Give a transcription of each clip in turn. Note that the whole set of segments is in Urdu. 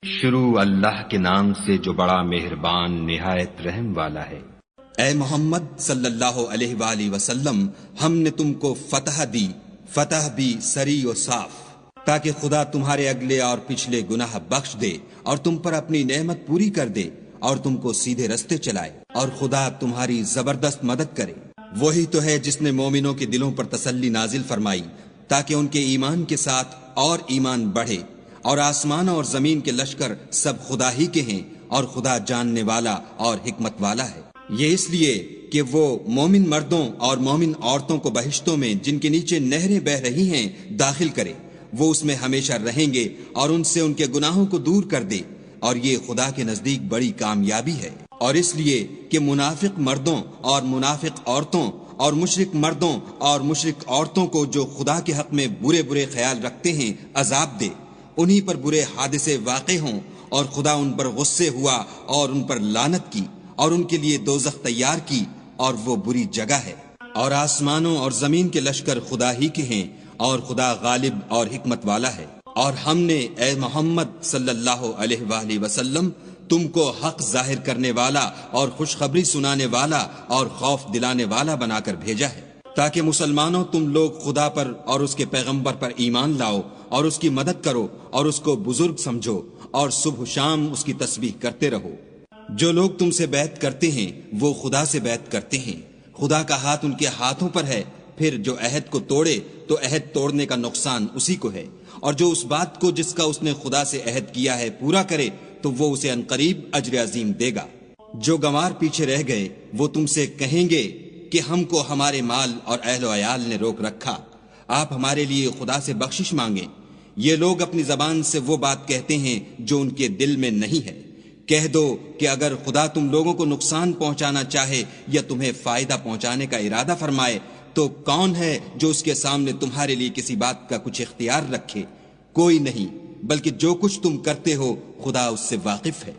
شروع اللہ کے نام سے جو بڑا مہربان نہایت رحم والا ہے۔ اے محمد صلی اللہ علیہ وآلہ وسلم، ہم نے تم کو فتح دی، فتح بھی سری و صاف، تاکہ خدا تمہارے اگلے اور پچھلے گناہ بخش دے اور تم پر اپنی نعمت پوری کر دے اور تم کو سیدھے رستے چلائے، اور خدا تمہاری زبردست مدد کرے۔ وہی تو ہے جس نے مومنوں کے دلوں پر تسلی نازل فرمائی تاکہ ان کے ایمان کے ساتھ اور ایمان بڑھے، اور آسمان اور زمین کے لشکر سب خدا ہی کے ہیں، اور خدا جاننے والا اور حکمت والا ہے۔ یہ اس لیے کہ وہ مومن مردوں اور مومن عورتوں کو بہشتوں میں جن کے نیچے نہریں بہ رہی ہیں داخل کرے، وہ اس میں ہمیشہ رہیں گے اور ان سے ان کے گناہوں کو دور کر دے، اور یہ خدا کے نزدیک بڑی کامیابی ہے۔ اور اس لیے کہ منافق مردوں اور منافق عورتوں اور مشرک مردوں اور مشرک عورتوں کو جو خدا کے حق میں برے برے خیال رکھتے ہیں عذاب دے، انہی پر برے حادثے واقع ہوں اور خدا ان پر غصے ہوا اور ان پر لعنت کی اور ان کے لیے دوزخ تیار کی، اور وہ بری جگہ ہے۔ اور آسمانوں اور زمین کے لشکر خدا ہی کے ہیں، اور خدا غالب اور حکمت والا ہے۔ اور ہم نے اے محمد صلی اللہ علیہ وآلہ وسلم تم کو حق ظاہر کرنے والا اور خوشخبری سنانے والا اور خوف دلانے والا بنا کر بھیجا ہے، تاکہ مسلمانوں تم لوگ خدا پر اور اس کے پیغمبر پر ایمان لاؤ اور اس کی مدد کرو اور اس کو بزرگ سمجھو، اور صبح شام اس کی تسبیح کرتے رہو۔ جو لوگ تم سے بیعت کرتے ہیں وہ خدا سے بیعت کرتے ہیں، خدا کا ہاتھ ان کے ہاتھوں پر ہے۔ پھر جو عہد کو توڑے تو عہد توڑنے کا نقصان اسی کو ہے، اور جو اس بات کو جس کا اس نے خدا سے عہد کیا ہے پورا کرے تو وہ اسے عنقریب اجر عظیم دے گا۔ جو گنوار پیچھے رہ گئے وہ تم سے کہیں گے کہ ہم کو ہمارے مال اور اہل و عیال نے روک رکھا، آپ ہمارے لیے خدا سے بخشش مانگیں۔ یہ لوگ اپنی زبان سے وہ بات کہتے ہیں جو ان کے دل میں نہیں ہے۔ کہہ دو کہ اگر خدا تم لوگوں کو نقصان پہنچانا چاہے یا تمہیں فائدہ پہنچانے کا ارادہ فرمائے تو کون ہے جو اس کے سامنے تمہارے لیے کسی بات کا کچھ اختیار رکھے؟ کوئی نہیں، بلکہ جو کچھ تم کرتے ہو خدا اس سے واقف ہے۔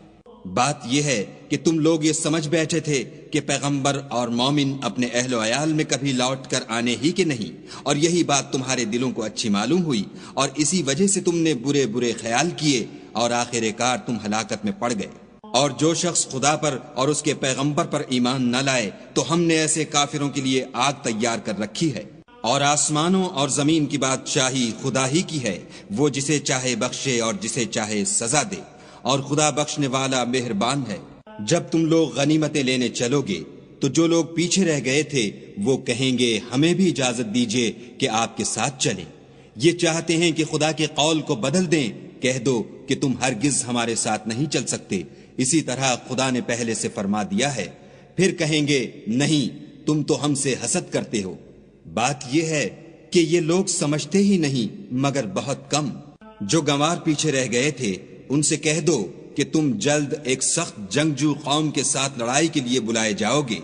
بات یہ ہے کہ تم لوگ یہ سمجھ بیٹھے تھے کہ پیغمبر اور مومن اپنے اہل و عیال میں کبھی لوٹ کر آنے ہی کے نہیں، اور یہی بات تمہارے دلوں کو اچھی معلوم ہوئی، اور اسی وجہ سے تم نے برے برے خیال کیے اور آخر کار تم ہلاکت میں پڑ گئے۔ اور جو شخص خدا پر اور اس کے پیغمبر پر ایمان نہ لائے تو ہم نے ایسے کافروں کے لیے آگ تیار کر رکھی ہے۔ اور آسمانوں اور زمین کی بادشاہی خدا ہی کی ہے، وہ جسے چاہے بخشے اور جسے چاہے سزا دے، اور خدا بخشنے والا مہربان ہے۔ جب تم لوگ غنیمتیں لینے چلو گے تو جو لوگ پیچھے رہ گئے تھے وہ کہیں گے ہمیں بھی اجازت دیجیے کہ آپ کے ساتھ چلیں۔ یہ چاہتے ہیں کہ خدا کے قول کو بدل دیں، کہہ دو کہ تم ہرگز ہمارے ساتھ نہیں چل سکتے، اسی طرح خدا نے پہلے سے فرما دیا ہے۔ پھر کہیں گے نہیں، تم تو ہم سے حسد کرتے ہو۔ بات یہ ہے کہ یہ لوگ سمجھتے ہی نہیں مگر بہت کم۔ جو گنوار پیچھے رہ گئے تھے ان سے کہہ دو کہ تم جلد ایک سخت جنگجو قوم کے ساتھ لڑائی کے لیے بلائے جاؤ گے،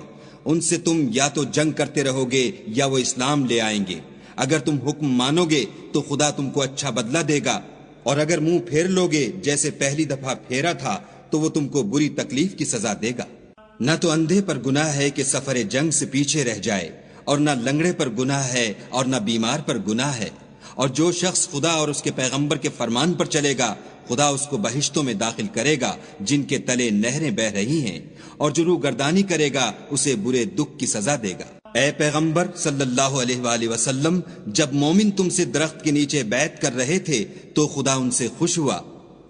ان سے تم یا تو جنگ کرتے رہو گے یا وہ اسلام لے آئیں گے۔ اگر تم حکم مانو گے تو خدا تم کو اچھا بدلہ دے گا، اور اگر منہ پھیر لو گے جیسے پہلی دفعہ پھیرا تھا تو وہ تم کو بری تکلیف کی سزا دے گا۔ نہ تو اندھے پر گناہ ہے کہ سفر جنگ سے پیچھے رہ جائے، اور نہ لنگڑے پر گناہ ہے اور نہ بیمار پر گناہ ہے۔ اور جو شخص خدا اور اس کے پیغمبر کے فرمان پر چلے گا خدا اس کو بہشتوں میں داخل کرے گا جن کے تلے نہریں بہ رہی ہیں، اور جو روگردانی کرے گا اسے برے دکھ کی سزا دے گا۔ اے پیغمبر صلی اللہ علیہ وآلہ وسلم، جب مومن تم سے درخت کے نیچے بیعت کر رہے تھے تو خدا ان سے خوش ہوا،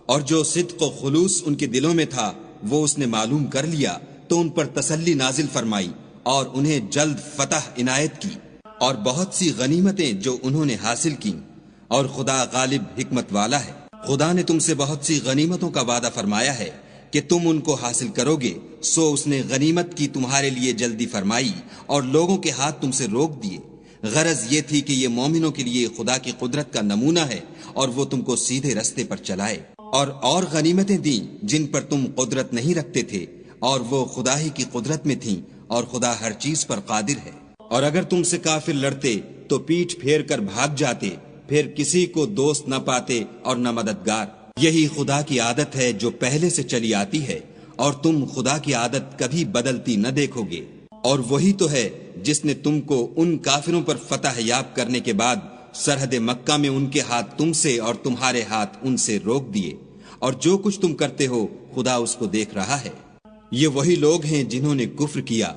اور جو صدق و خلوص ان کے دلوں میں تھا وہ اس نے معلوم کر لیا تو ان پر تسلی نازل فرمائی اور انہیں جلد فتح عنایت کی، اور بہت سی غنیمتیں جو انہوں نے حاصل کی، اور خدا غالب حکمت والا ہے۔ خدا نے تم سے بہت سی غنیمتوں کا وعدہ فرمایا ہے کہ تم ان کو حاصل کرو گے، سو اس نے غنیمت کی تمہارے لیے جلدی فرمائی اور لوگوں کے ہاتھ تم سے روک دیے۔ غرض یہ تھی کہ یہ مومنوں کے لیے خدا کی قدرت کا نمونہ ہے اور وہ تم کو سیدھے رستے پر چلائے، اور غنیمتیں دیں جن پر تم قدرت نہیں رکھتے تھے، اور وہ خدا ہی کی قدرت میں تھیں، اور خدا ہر چیز پر قادر ہے۔ اور اگر تم سے کافر لڑتے تو پیٹھ پھیر کر بھاگ جاتے، پھر کسی کو دوست نہ پاتے اور نہ مددگار۔ یہی خدا کی عادت ہے جو پہلے سے چلی آتی ہے، اور تم خدا کی عادت کبھی بدلتی نہ دیکھو گے۔ اور وہی تو ہے جس نے تم کو ان کافروں پر فتح یاب کرنے کے بعد سرحد مکہ میں ان کے ہاتھ تم سے اور تمہارے ہاتھ ان سے روک دیے، اور جو کچھ تم کرتے ہو خدا اس کو دیکھ رہا ہے۔ یہ وہی لوگ ہیں جنہوں نے کفر کیا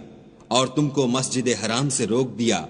اور تم کو مسجد حرام سے روک دیا